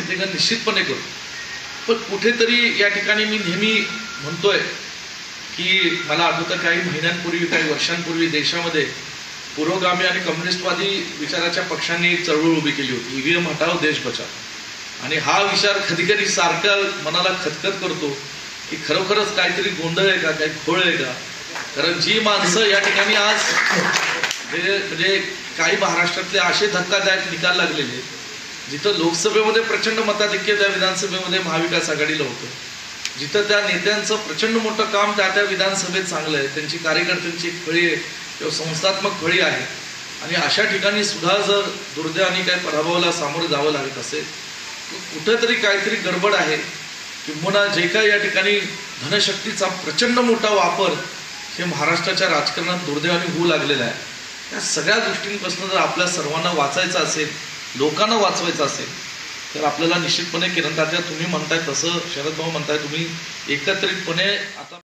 चित्रीकरण निश्चितपणे करू. पण कुठेतरी या ठिकाणी मी नेहमी म्हणतोय की मला आठवतं काही महिन्यांपूर्वी काही वर्षांपूर्वी देशामध्ये पुरोगामी आणि कम्युनिस्टवादी विचाराच्या पक्षांनी एक चळवळ उभी केली होती, ईव्हीएम हटाव देश बचाव. आणि हा विचार कधी कधी सारखा मनाला खतखत करतो की खरोखरच काहीतरी गोंधळ आहे का, काही खोळ आहे का. कारण जी माणसं या ठिकाणी आज म्हणजे काही महाराष्ट्रातले असे धक्कादायक निकाल लागलेले, जिथं लोकसभेमध्ये प्रचंड मताधिक्य त्या विधानसभेमध्ये महाविकास आघाडीला होतं, जिथं त्या नेत्यांचं प्रचंड मोठं काम त्या विधानसभेत चांगलं आहे, त्यांची कार्यकर्त्यांची फळी आहे किंवा संस्थात्मक फळी आहे, आणि अशा ठिकाणी सुद्धा जर दुर्दैवाने काही पराभवाला सामोरं जावं लागत असेल कुठेतरी काहीतरी गडबड आहे. किंबहुना जे काही या ठिकाणी धनशक्तीचा प्रचंड मोठा वापर हे महाराष्ट्राच्या राजकारणात दुर्दैवाने होऊ लागलेला आहे. या सगळ्या गोष्टींपासून जर आपल्या सर्वांना वाचायचं असेल, लोकांना वाचवायचं असेल, तर आपल्याला निश्चितपणे किरण तात्या तुम्ही म्हणताय तसं, शरद भाऊ म्हणताय, तुम्ही एकत्रितपणे आता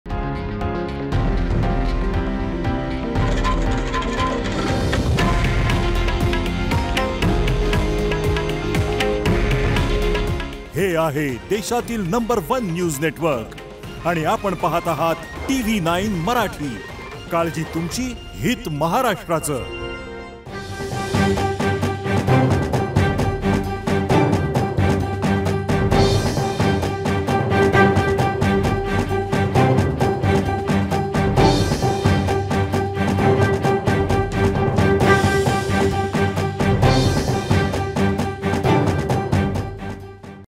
हे आहे देशातील नंबर 1 न्यूज नेटवर्क आणि आपण पाहत आहात TV9 मराठी. काळजी तुमची, हित महाराष्ट्राचं.